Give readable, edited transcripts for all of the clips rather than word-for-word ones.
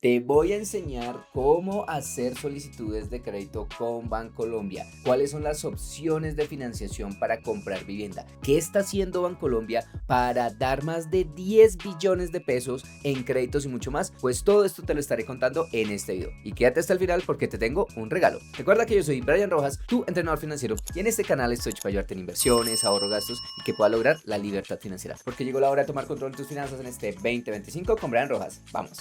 Te voy a enseñar cómo hacer solicitudes de crédito con Bancolombia, cuáles son las opciones de financiación para comprar vivienda, qué está haciendo Bancolombia para dar más de 10 billones de pesos en créditos y mucho más. Pues todo esto te lo estaré contando en este video y quédate hasta el final porque te tengo un regalo. Recuerda que yo soy Brian Rojas, tu entrenador financiero, y en este canal estoy para ayudarte en inversiones, ahorro, gastos y que puedas lograr la libertad financiera, porque llegó la hora de tomar control de tus finanzas en este 2025 con Brian Rojas. Vamos.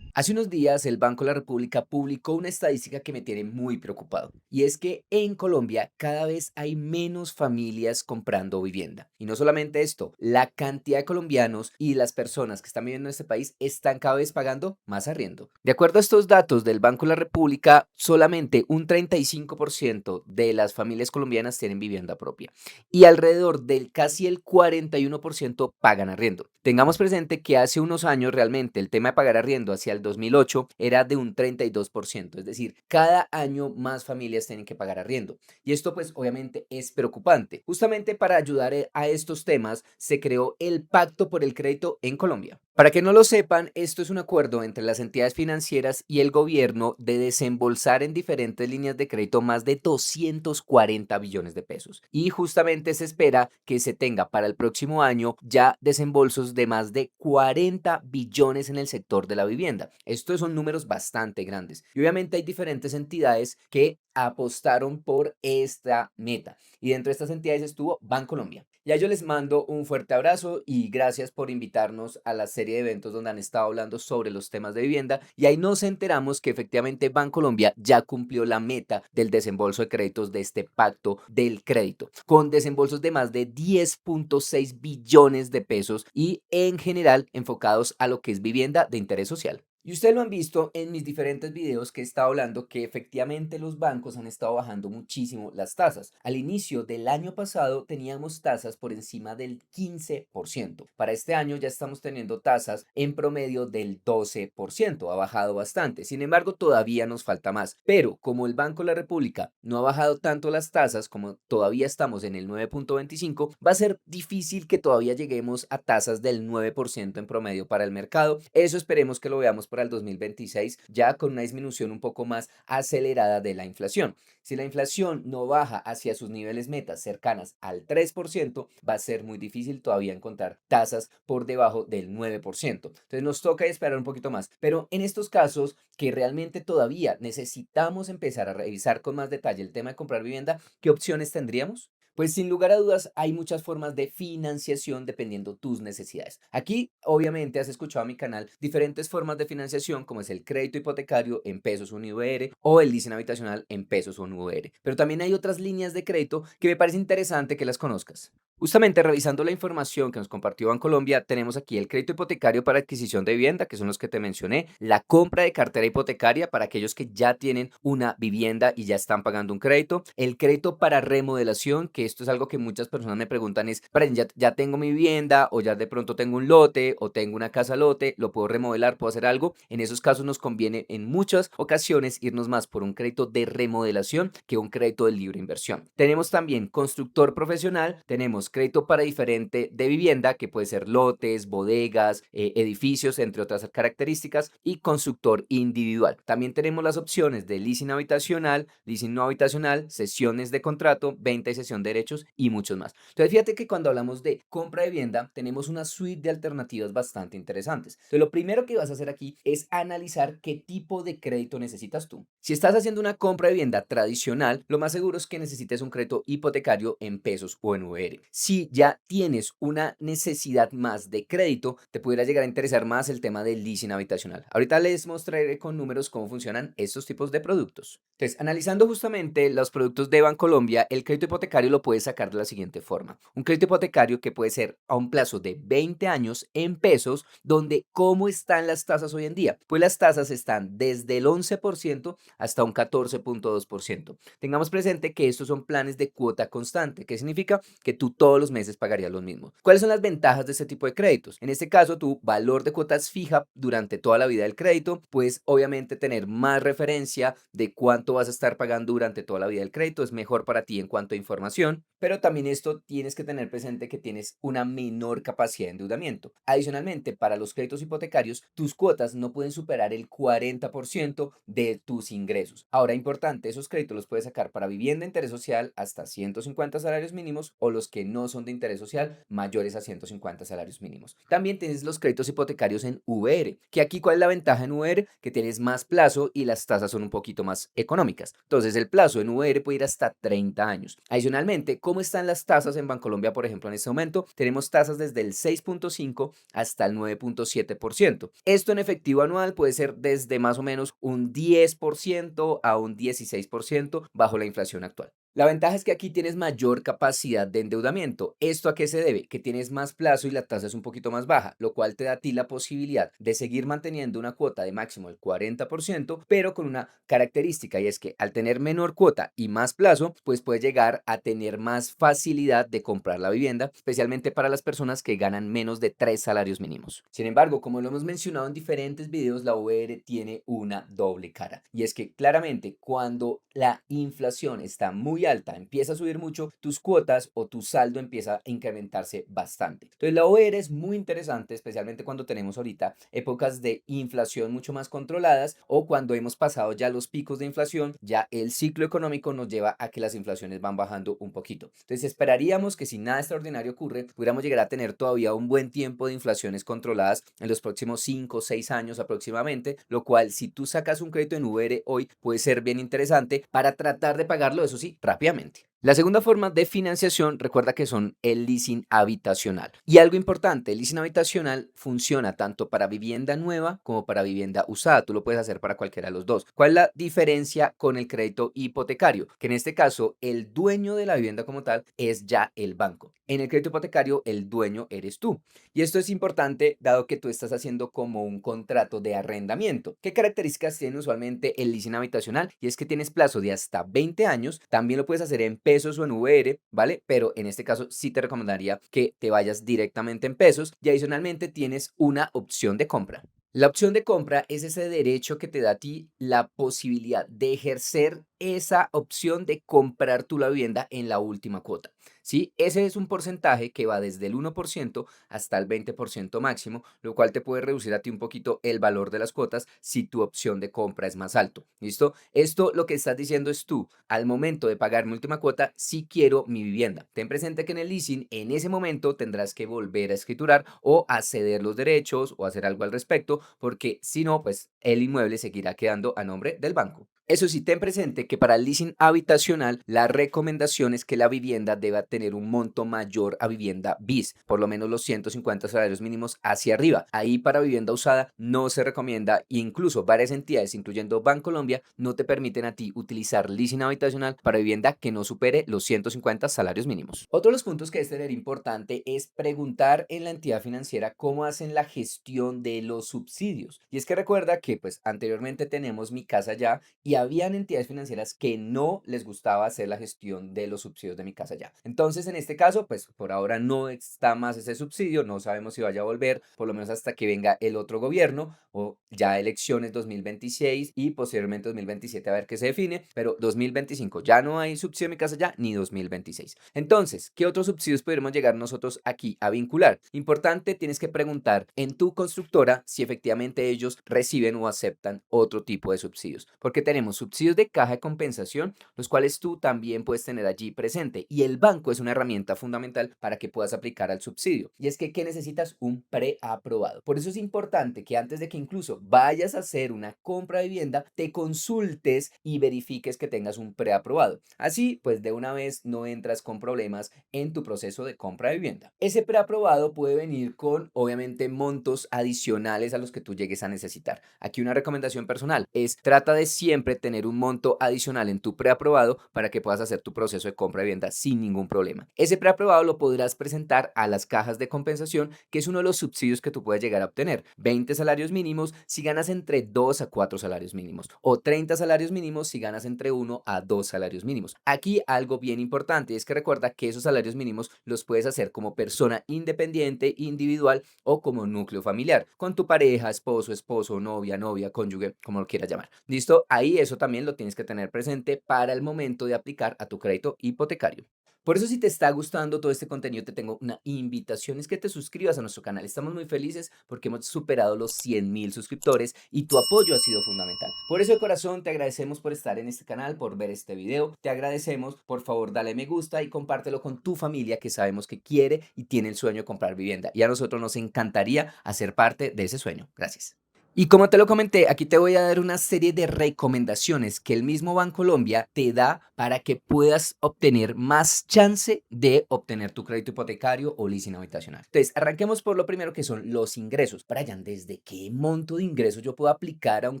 Hace unos días el Banco de la República publicó una estadística que me tiene muy preocupado, y es que en Colombia cada vez hay menos familias comprando vivienda. Y no solamente esto, la cantidad de colombianos y las personas que están viviendo en este país están cada vez pagando más arriendo. De acuerdo a estos datos del Banco de la República, solamente un 35% de las familias colombianas tienen vivienda propia y alrededor del casi el 41% pagan arriendo. Tengamos presente que hace unos años realmente el tema de pagar arriendo hacia el 2008 era de un 32%, es decir, cada año más familias tienen que pagar arriendo. Y esto pues obviamente es preocupante. Justamente para ayudar a estos temas se creó el Pacto por el Crédito en Colombia. Para que no lo sepan, esto es un acuerdo entre las entidades financieras y el gobierno de desembolsar en diferentes líneas de crédito más de 240 billones de pesos. Y justamente se espera que se tenga para el próximo año ya desembolsos de más de 40 billones en el sector de la vivienda. Estos son números bastante grandes. Y obviamente hay diferentes entidades que apostaron por esta meta. Y dentro de estas entidades estuvo Bancolombia. Ya yo les mando un fuerte abrazo y gracias por invitarnos a la serie de eventos donde han estado hablando sobre los temas de vivienda, y ahí nos enteramos que efectivamente Bancolombia ya cumplió la meta del desembolso de créditos de este pacto del crédito, con desembolsos de más de 10.6 billones de pesos y en general enfocados a lo que es vivienda de interés social. Y ustedes lo han visto en mis diferentes videos que he estado hablando que efectivamente los bancos han estado bajando muchísimo las tasas. Al inicio del año pasado teníamos tasas por encima del 15%. Para este año ya estamos teniendo tasas en promedio del 12%. Ha bajado bastante. Sin embargo, todavía nos falta más. Pero como el Banco de la República no ha bajado tanto las tasas, como todavía estamos en el 9.25, va a ser difícil que todavía lleguemos a tasas del 9% en promedio para el mercado. Eso esperemos que lo veamos para el 2026, ya con una disminución un poco más acelerada de la inflación. Si la inflación no baja hacia sus niveles metas cercanas al 3%, va a ser muy difícil todavía encontrar tasas por debajo del 9%. Entonces nos toca esperar un poquito más. Pero en estos casos que realmente todavía necesitamos empezar a revisar con más detalle el tema de comprar vivienda, ¿qué opciones tendríamos? Pues sin lugar a dudas hay muchas formas de financiación dependiendo tus necesidades. Aquí obviamente has escuchado en mi canal diferentes formas de financiación como es el crédito hipotecario en pesos UniVR o el leasing habitacional en pesos UniVR. Pero también hay otras líneas de crédito que me parece interesante que las conozcas. Justamente revisando la información que nos compartió Bancolombia, tenemos aquí el crédito hipotecario para adquisición de vivienda, que son los que te mencioné, la compra de cartera hipotecaria para aquellos que ya tienen una vivienda y ya están pagando un crédito, el crédito para remodelación, que esto es algo que muchas personas me preguntan es, "Brian, ya tengo mi vivienda o ya de pronto tengo un lote o tengo una casa lote, lo puedo remodelar, puedo hacer algo". En esos casos nos conviene en muchas ocasiones irnos más por un crédito de remodelación que un crédito de libre inversión. Tenemos también constructor profesional, tenemos crédito para diferente de vivienda, que puede ser lotes, bodegas, edificios, entre otras características, y constructor individual. También tenemos las opciones de leasing habitacional, leasing no habitacional, sesiones de contrato, venta y cesión de derechos y muchos más. Entonces fíjate que cuando hablamos de compra de vivienda tenemos una suite de alternativas bastante interesantes. Entonces lo primero que vas a hacer aquí es analizar qué tipo de crédito necesitas tú. Si estás haciendo una compra de vivienda tradicional, lo más seguro es que necesites un crédito hipotecario en pesos o en UR. Si ya tienes una necesidad más de crédito, te pudiera llegar a interesar más el tema del leasing habitacional. Ahorita les mostraré con números cómo funcionan estos tipos de productos. Entonces, analizando justamente los productos de Bancolombia, el crédito hipotecario lo puedes sacar de la siguiente forma. Un crédito hipotecario que puede ser a un plazo de 20 años en pesos, donde ¿cómo están las tasas hoy en día? Pues las tasas están desde el 11% hasta un 14.2%. Tengamos presente que estos son planes de cuota constante, que significa que tú todos los meses pagarías los mismos. ¿Cuáles son las ventajas de este tipo de créditos? En este caso, tu valor de cuotas fija durante toda la vida del crédito, pues obviamente tener más referencia de cuánto cuánto vas a estar pagando durante toda la vida del crédito. Es mejor para ti en cuanto a información, pero también esto tienes que tener presente que tienes una menor capacidad de endeudamiento. Adicionalmente, para los créditos hipotecarios, tus cuotas no pueden superar el 40% de tus ingresos. Ahora, importante, esos créditos los puedes sacar para vivienda de interés social hasta 150 salarios mínimos o los que no son de interés social mayores a 150 salarios mínimos. También tienes los créditos hipotecarios en VR, que aquí ¿cuál es la ventaja en VR? Que tienes más plazo y las tasas son un poquito más económicas. Entonces el plazo en VR puede ir hasta 30 años. Adicionalmente, ¿cómo están las tasas en Bancolombia, por ejemplo, en este momento? Tenemos tasas desde el 6.5 hasta el 9.7%. Esto en efectivo anual puede ser desde más o menos un 10% a un 16% bajo la inflación actual. La ventaja es que aquí tienes mayor capacidad de endeudamiento. ¿Esto a qué se debe? Que tienes más plazo y la tasa es un poquito más baja, lo cual te da a ti la posibilidad de seguir manteniendo una cuota de máximo del 40%, pero con una característica y es que al tener menor cuota y más plazo, pues puedes llegar a tener más facilidad de comprar la vivienda, especialmente para las personas que ganan menos de 3 salarios mínimos. Sin embargo, como lo hemos mencionado en diferentes videos, la VR tiene una doble cara. Y es que claramente cuando la inflación está muy alta, empieza a subir mucho, tus cuotas o tu saldo empieza a incrementarse bastante. Entonces la OER es muy interesante, especialmente cuando tenemos ahorita épocas de inflación mucho más controladas o cuando hemos pasado ya los picos de inflación, ya el ciclo económico nos lleva a que las inflaciones van bajando un poquito. Entonces esperaríamos que si nada extraordinario ocurre, pudiéramos llegar a tener todavía un buen tiempo de inflaciones controladas en los próximos 5 o 6 años aproximadamente, lo cual si tú sacas un crédito en VR hoy puede ser bien interesante para tratar de pagarlo, eso sí, rápidamente. La segunda forma de financiación, recuerda que son el leasing habitacional. Y algo importante, el leasing habitacional funciona tanto para vivienda nueva como para vivienda usada. Tú lo puedes hacer para cualquiera de los dos. ¿Cuál es la diferencia con el crédito hipotecario? Que en este caso, el dueño de la vivienda como tal es ya el banco. En el crédito hipotecario, el dueño eres tú. Y esto es importante dado que tú estás haciendo como un contrato de arrendamiento. ¿Qué características tiene usualmente el leasing habitacional? Y es que tienes plazo de hasta 20 años. También lo puedes hacer en pesos o en VR, ¿vale? Pero en este caso sí te recomendaría que te vayas directamente en pesos y adicionalmente tienes una opción de compra. La opción de compra es ese derecho que te da a ti la posibilidad de ejercer esa opción de comprar tu la vivienda en la última cuota. ¿Sí? Ese es un porcentaje que va desde el 1% hasta el 20% máximo, lo cual te puede reducir a ti un poquito el valor de las cuotas si tu opción de compra es más alto. ¿Listo? Esto lo que estás diciendo es tú, al momento de pagar mi última cuota, sí quiero mi vivienda. Ten presente que en el leasing, en ese momento tendrás que volver a escriturar o a ceder los derechos o hacer algo al respecto, porque si no, pues el inmueble seguirá quedando a nombre del banco. Eso sí, ten presente que para el leasing habitacional, la recomendación es que la vivienda deba tener un monto mayor a vivienda bis, por lo menos los 150 salarios mínimos hacia arriba. Ahí para vivienda usada no se recomienda, incluso varias entidades, incluyendo Bancolombia, no te permiten a ti utilizar leasing habitacional para vivienda que no supere los 150 salarios mínimos. Otro de los puntos que es tener importante es preguntar en la entidad financiera cómo hacen la gestión de los subsidios. Y es que recuerda que pues anteriormente tenemos Mi Casa Ya y habían entidades financieras que no les gustaba hacer la gestión de los subsidios de Mi Casa Ya. Entonces, en este caso, pues por ahora no está más ese subsidio, no sabemos si vaya a volver, por lo menos hasta que venga el otro gobierno o ya elecciones 2026 y posteriormente 2027 a ver qué se define, pero 2025 ya no hay subsidio de Mi Casa Ya ni 2026. Entonces, ¿qué otros subsidios podemos llegar nosotros aquí a vincular? Importante, tienes que preguntar en tu constructora si efectivamente ellos reciben o aceptan otro tipo de subsidios, porque tenemos subsidios de caja de compensación, los cuales tú también puedes tener allí presente. Y el banco es una herramienta fundamental para que puedas aplicar al subsidio. Y es que, ¿qué necesitas? Un preaprobado. Por eso es importante que antes de que incluso vayas a hacer una compra de vivienda, te consultes y verifiques que tengas un preaprobado. Así, pues de una vez no entras con problemas en tu proceso de compra de vivienda. Ese preaprobado puede venir con, obviamente, montos adicionales a los que tú llegues a necesitar. Aquí una recomendación personal es trata de siempre tener un monto adicional en tu preaprobado para que puedas hacer tu proceso de compra de vivienda sin ningún problema. Ese preaprobado lo podrás presentar a las cajas de compensación, que es uno de los subsidios que tú puedes llegar a obtener. 20 salarios mínimos si ganas entre 2 a 4 salarios mínimos o 30 salarios mínimos si ganas entre 1 a 2 salarios mínimos. Aquí algo bien importante es que recuerda que esos salarios mínimos los puedes hacer como persona independiente, individual o como núcleo familiar, con tu pareja, esposo, novia, cónyuge, como lo quieras llamar. ¿Listo? Ahí eso también lo tienes que tener presente para el momento de aplicar a tu crédito hipotecario. Por eso, si te está gustando todo este contenido, te tengo una invitación, es que te suscribas a nuestro canal. Estamos muy felices porque hemos superado los 100.000 suscriptores y tu apoyo ha sido fundamental. Por eso, de corazón, te agradecemos por estar en este canal, por ver este video. Te agradecemos, por favor, dale me gusta y compártelo con tu familia que sabemos que quiere y tiene el sueño de comprar vivienda. Y a nosotros nos encantaría hacer parte de ese sueño. Gracias. Y como te lo comenté, aquí te voy a dar una serie de recomendaciones que el mismo Bancolombia te da para que puedas obtener más chance de obtener tu crédito hipotecario o leasing habitacional. Entonces, arranquemos por lo primero, que son los ingresos. Brian, ¿desde qué monto de ingresos yo puedo aplicar a un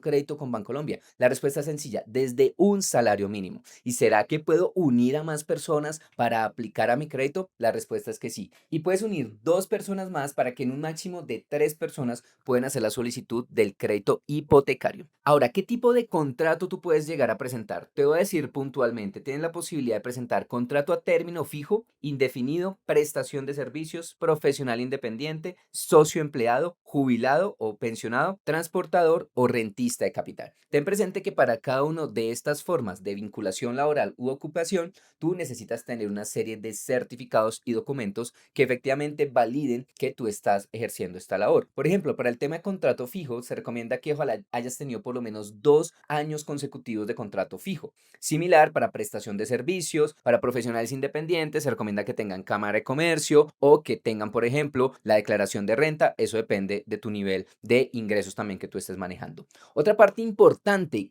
crédito con Bancolombia? La respuesta es sencilla, desde un salario mínimo. ¿Y será que puedo unir a más personas para aplicar a mi crédito? La respuesta es que sí. Y puedes unir 2 personas más para que en un máximo de 3 personas pueden hacer la solicitud del crédito hipotecario. Ahora, ¿qué tipo de contrato tú puedes llegar a presentar? Te voy a decir puntualmente, tienes la posibilidad de presentar contrato a término fijo, indefinido, prestación de servicios, profesional independiente, socio empleado, jubilado o pensionado, transportador o rentista de capital. Ten presente que para cada una de estas formas de vinculación laboral u ocupación, tú necesitas tener una serie de certificados y documentos que efectivamente validen que tú estás ejerciendo esta labor. Por ejemplo, para el tema de contrato fijo, se recomienda que ojalá hayas tenido por lo menos 2 años consecutivos de contrato fijo. Similar para prestación de servicios, para profesionales independientes, se recomienda que tengan cámara de comercio o que tengan, por ejemplo, la declaración de renta. Eso depende de tu nivel de ingresos también que tú estés manejando. Otra parte importante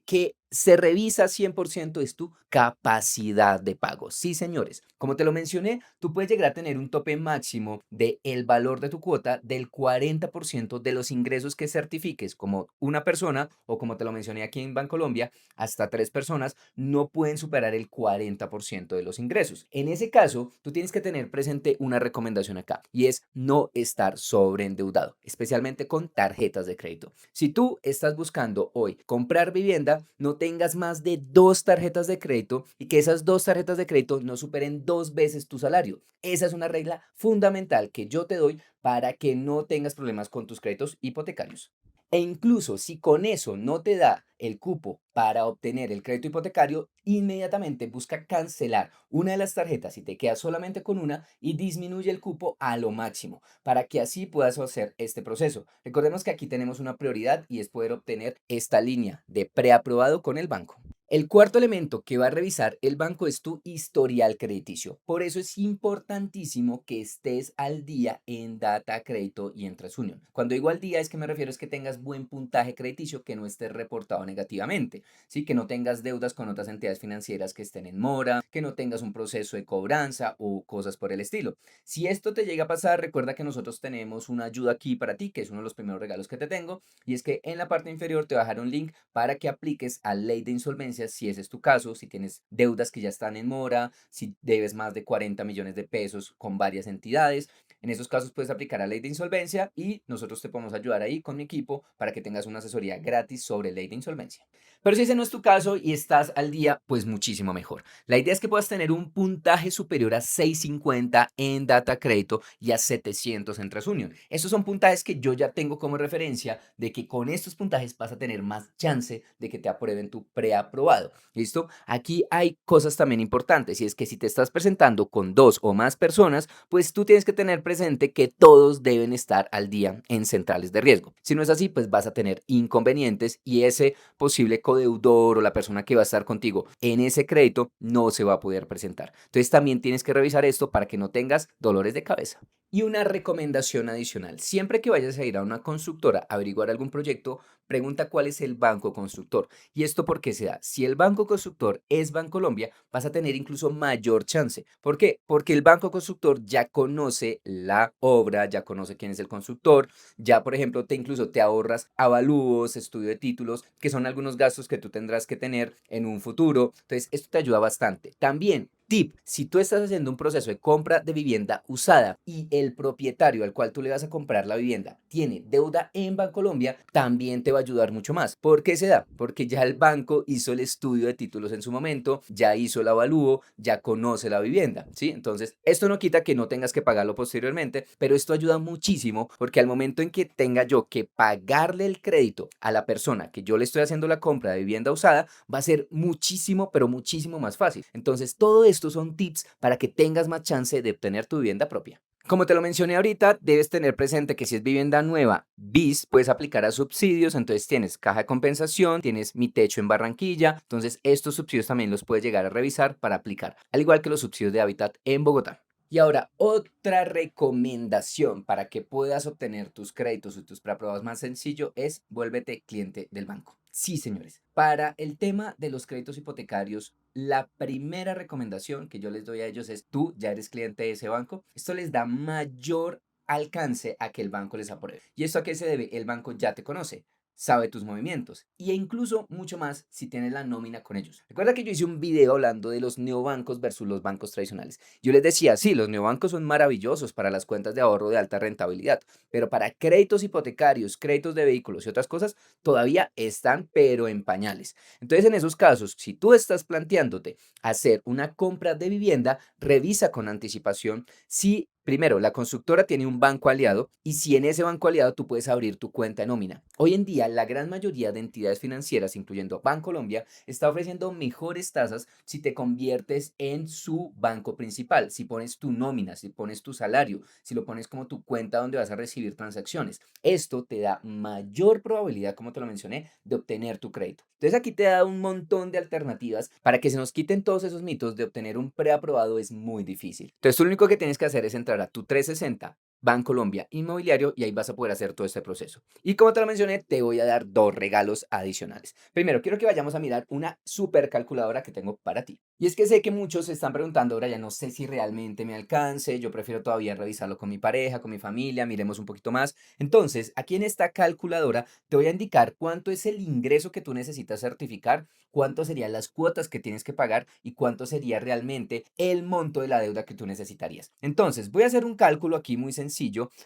que se revisa 100% es tu capacidad de pago. Sí, señores. Como te lo mencioné, tú puedes llegar a tener un tope máximo del valor de tu cuota del 40% de los ingresos que certifiques, como una persona o como te lo mencioné aquí en Bancolombia, hasta 3 personas no pueden superar el 40% de los ingresos. En ese caso, tú tienes que tener presente una recomendación acá y es no estar sobreendeudado, especialmente con tarjetas de crédito. Si tú estás buscando hoy comprar vivienda, no tengas más de 2 tarjetas de crédito y que esas 2 tarjetas de crédito no superen 2 veces tu salario. Esa es una regla fundamental que yo te doy para que no tengas problemas con tus créditos hipotecarios. E incluso si con eso no te da el cupo para obtener el crédito hipotecario, inmediatamente busca cancelar una de las tarjetas y te quedas solamente con una y disminuye el cupo a lo máximo para que así puedas hacer este proceso. Recordemos que aquí tenemos una prioridad y es poder obtener esta línea de preaprobado con el banco. El cuarto elemento que va a revisar el banco es tu historial crediticio. Por eso es importantísimo que estés al día en Data Crédito y en TransUnion. Cuando digo al día, es que me refiero es que tengas buen puntaje crediticio, que no esté reportado negativamente, ¿sí? Que no tengas deudas con otras entidades financieras que estén en mora, que no tengas un proceso de cobranza o cosas por el estilo. Si esto te llega a pasar, recuerda que nosotros tenemos una ayuda aquí para ti, que es uno de los primeros regalos que te tengo, y es que en la parte inferior te voy a dejar un link para que apliques a ley de insolvencia si ese es tu caso, si tienes deudas que ya están en mora, si debes más de 40 millones de pesos con varias entidades. En esos casos puedes aplicar a ley de insolvencia y nosotros te podemos ayudar ahí con mi equipo para que tengas una asesoría gratis sobre ley de insolvencia. Pero si ese no es tu caso y estás al día, pues muchísimo mejor. La idea es que puedas tener un puntaje superior a 650 en Data Crédito y a 700 en TransUnion. Estos son puntajes que yo ya tengo como referencia de que con estos puntajes vas a tener más chance de que te aprueben tu preaprobado. ¿Listo? Aquí hay cosas también importantes y es que si te estás presentando con 2 o más personas, pues tú tienes que tener presente que todos deben estar al día en centrales de riesgo. Si no es así, pues vas a tener inconvenientes y ese posible codeudor o la persona que va a estar contigo en ese crédito no se va a poder presentar. Entonces también tienes que revisar esto para que no tengas dolores de cabeza. Y una recomendación adicional, siempre que vayas a ir a una constructora a averiguar algún proyecto, pregunta cuál es el banco constructor. ¿Y esto por qué se da? Si el banco constructor es Bancolombia, vas a tener incluso mayor chance. ¿Por qué? Porque el banco constructor ya conoce la obra, ya conoce quién es el constructor, ya por ejemplo incluso te ahorras avalúos, estudio de títulos, que son algunos gastos que tú tendrás que tener en un futuro. Entonces esto te ayuda bastante. También Tip, si tú estás haciendo un proceso de compra de vivienda usada y el propietario al cual tú le vas a comprar la vivienda tiene deuda en Bancolombia, también te va a ayudar mucho más. ¿Por qué se da? Porque ya el banco hizo el estudio de títulos en su momento, ya hizo el avalúo, ya conoce la vivienda, ¿sí? Entonces, esto no quita que no tengas que pagarlo posteriormente, pero esto ayuda muchísimo porque al momento en que tenga yo que pagarle el crédito a la persona que yo le estoy haciendo la compra de vivienda usada, va a ser muchísimo, pero muchísimo más fácil. Entonces, todo esto son tips para que tengas más chance de obtener tu vivienda propia. Como te lo mencioné ahorita, debes tener presente que si es vivienda nueva, BIS, puedes aplicar a subsidios, entonces tienes caja de compensación, tienes Mi Techo en Barranquilla, entonces estos subsidios también los puedes llegar a revisar para aplicar, al igual que los subsidios de hábitat en Bogotá. Y ahora, otra recomendación para que puedas obtener tus créditos y tus preaprobados más sencillo es vuélvete cliente del banco. Sí, señores. Para el tema de los créditos hipotecarios, la primera recomendación que yo les doy a ellos es tú ya eres cliente de ese banco. Esto les da mayor alcance a que el banco les apruebe. ¿Y esto a qué se debe? El banco ya te conoce, sabe tus movimientos y incluso mucho más si tienes la nómina con ellos. Recuerda que yo hice un video hablando de los neobancos versus los bancos tradicionales. Yo les decía, sí, los neobancos son maravillosos para las cuentas de ahorro de alta rentabilidad, pero para créditos hipotecarios, créditos de vehículos y otras cosas, todavía están, pero en pañales. Entonces, en esos casos, si tú estás planteándote hacer una compra de vivienda, revisa con anticipación si primero, la constructora tiene un banco aliado y si en ese banco aliado tú puedes abrir tu cuenta de nómina. Hoy en día, la gran mayoría de entidades financieras, incluyendo Bancolombia, está ofreciendo mejores tasas si te conviertes en su banco principal, si pones tu nómina, si pones tu salario, si lo pones como tu cuenta donde vas a recibir transacciones. Esto te da mayor probabilidad, como te lo mencioné, de obtener tu crédito. Entonces aquí te da un montón de alternativas para que se nos quiten todos esos mitos de obtener un preaprobado es muy difícil. Entonces, lo único que tienes que hacer es entrar a tu 360 Bancolombia Inmobiliario y ahí vas a poder hacer todo este proceso. Y como te lo mencioné, te voy a dar dos regalos adicionales. Primero, quiero que vayamos a mirar una super calculadora que tengo para ti. Y es que sé que muchos se están preguntando, ahora ya no sé si realmente me alcance, yo prefiero todavía revisarlo con mi pareja, con mi familia, miremos un poquito más. Entonces, aquí en esta calculadora te voy a indicar cuánto es el ingreso que tú necesitas certificar, cuánto serían las cuotas que tienes que pagar y cuánto sería realmente el monto de la deuda que tú necesitarías. Entonces, voy a hacer un cálculo aquí muy sencillo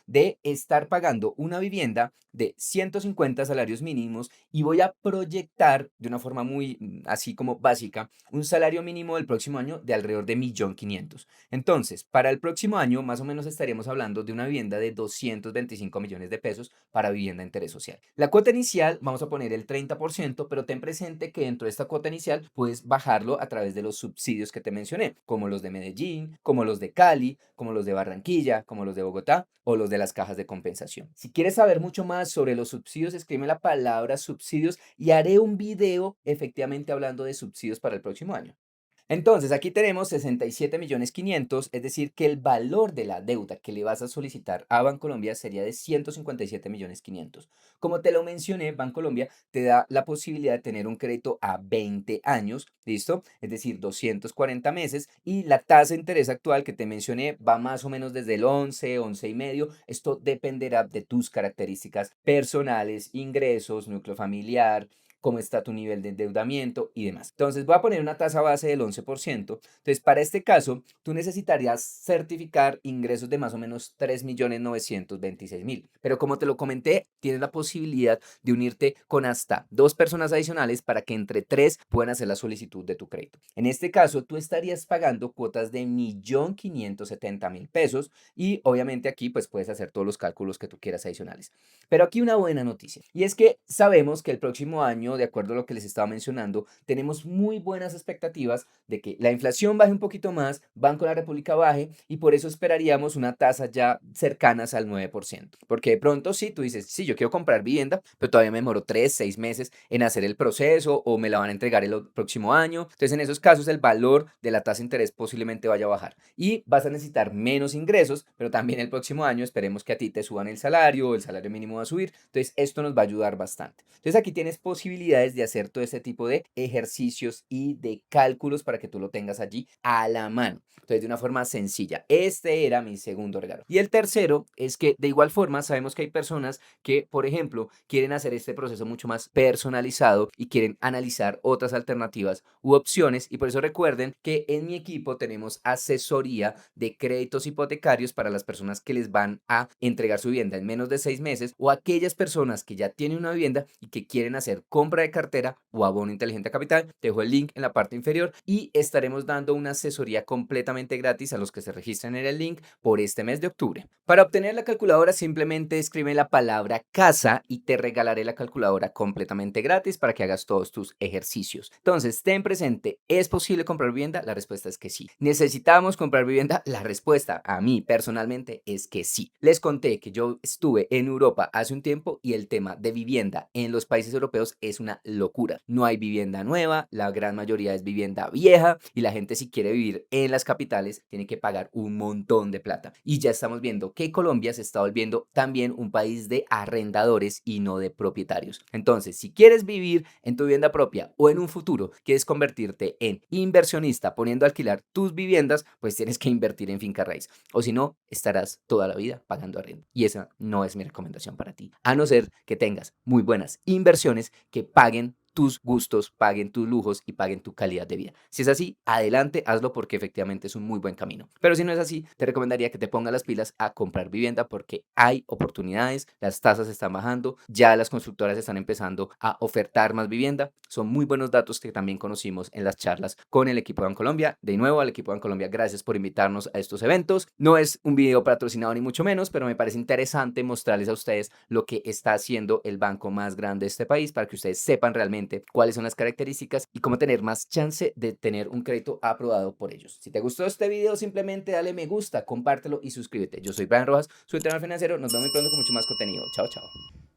de estar pagando una vivienda de 150 salarios mínimos y voy a proyectar de una forma muy así como básica un salario mínimo del próximo año de alrededor de 1.500.000. Entonces, para el próximo año más o menos estaríamos hablando de una vivienda de 225 millones de pesos para vivienda de interés social. La cuota inicial vamos a poner el 30%, pero ten presente que dentro de esta cuota inicial puedes bajarlo a través de los subsidios que te mencioné, como los de Medellín, como los de Cali, como los de Barranquilla, como los de Bogotá o los de las cajas de compensación. Si quieres saber mucho más sobre los subsidios, escribe la palabra subsidios y haré un video efectivamente hablando de subsidios para el próximo año. Entonces, aquí tenemos 67.500.000, es decir, que el valor de la deuda que le vas a solicitar a Bancolombia sería de 157.500.000. Como te lo mencioné, Bancolombia te da la posibilidad de tener un crédito a 20 años, ¿listo? Es decir, 240 meses y la tasa de interés actual que te mencioné va más o menos desde el 11, 11 y medio. Esto dependerá de tus características personales, ingresos, núcleo familiar, cómo está tu nivel de endeudamiento y demás. Entonces voy a poner una tasa base del 11%. Entonces para este caso, tú necesitarías certificar ingresos de más o menos 3.926.000. Pero como te lo comenté, tienes la posibilidad de unirte con hasta dos personas adicionales para que entre tres puedan hacer la solicitud de tu crédito. En este caso, tú estarías pagando cuotas de 1.570.000 pesos y obviamente aquí pues puedes hacer todos los cálculos que tú quieras adicionales. Pero aquí una buena noticia y es que sabemos que el próximo año, de acuerdo a lo que les estaba mencionando, tenemos muy buenas expectativas de que la inflación baje un poquito más, Banco de la República baje y por eso esperaríamos una tasa ya cercanas al 9%. Porque de pronto sí, tú dices, sí, yo quiero comprar vivienda, pero todavía me demoro 3, 6 meses en hacer el proceso o me la van a entregar el próximo año. Entonces en esos casos el valor de la tasa de interés posiblemente vaya a bajar y vas a necesitar menos ingresos, pero también el próximo año esperemos que a ti te suban el salario mínimo va a subir. Entonces esto nos va a ayudar bastante. Entonces aquí tienes posibilidad posibilidades de hacer todo este tipo de ejercicios y de cálculos para que tú lo tengas allí a la mano. Entonces, de una forma sencilla. Este era mi segundo regalo. Y el tercero es que de igual forma sabemos que hay personas que, por ejemplo, quieren hacer este proceso mucho más personalizado y quieren analizar otras alternativas u opciones. Y por eso recuerden que en mi equipo tenemos asesoría de créditos hipotecarios para las personas que les van a entregar su vivienda en menos de 6 meses, o aquellas personas que ya tienen una vivienda y que quieren hacer compra de cartera o abono inteligente a capital. Te dejo el link en la parte inferior y estaremos dando una asesoría completamente gratis a los que se registren en el link por este mes de octubre. Para obtener la calculadora, simplemente escribe la palabra casa y te regalaré la calculadora completamente gratis para que hagas todos tus ejercicios. Entonces, ten presente, ¿es posible comprar vivienda? La respuesta es que sí. ¿Necesitamos comprar vivienda? La respuesta a mí personalmente es que sí. Les conté que yo estuve en Europa hace un tiempo y el tema de vivienda en los países europeos es una locura. No hay vivienda nueva, la gran mayoría es vivienda vieja y la gente, si quiere vivir en las capitales, tiene que pagar un montón de plata. Y ya estamos viendo que Colombia se está volviendo también un país de arrendadores y no de propietarios. Entonces, si quieres vivir en tu vivienda propia o en un futuro quieres convertirte en inversionista poniendo a alquilar tus viviendas, pues tienes que invertir en finca raíz. O si no, estarás toda la vida pagando arriendo. Y esa no es mi recomendación para ti. A no ser que tengas muy buenas inversiones que paguen tus gustos, paguen tus lujos y paguen tu calidad de vida. Si es así, adelante, hazlo porque efectivamente es un muy buen camino. Pero si no es así, te recomendaría que te pongas las pilas a comprar vivienda porque hay oportunidades, las tasas están bajando, ya las constructoras están empezando a ofertar más vivienda. Son muy buenos datos que también conocimos en las charlas con el equipo de Bancolombia. De nuevo, al equipo de Bancolombia, gracias por invitarnos a estos eventos. No es un video patrocinado ni mucho menos, pero me parece interesante mostrarles a ustedes lo que está haciendo el banco más grande de este país para que ustedes sepan realmente cuáles son las características y cómo tener más chance de tener un crédito aprobado por ellos. Si te gustó este video, simplemente dale me gusta, compártelo y suscríbete. Yo soy Brian Rojas, soy entrenador financiero. Nos vemos muy pronto con mucho más contenido. Chao, chao.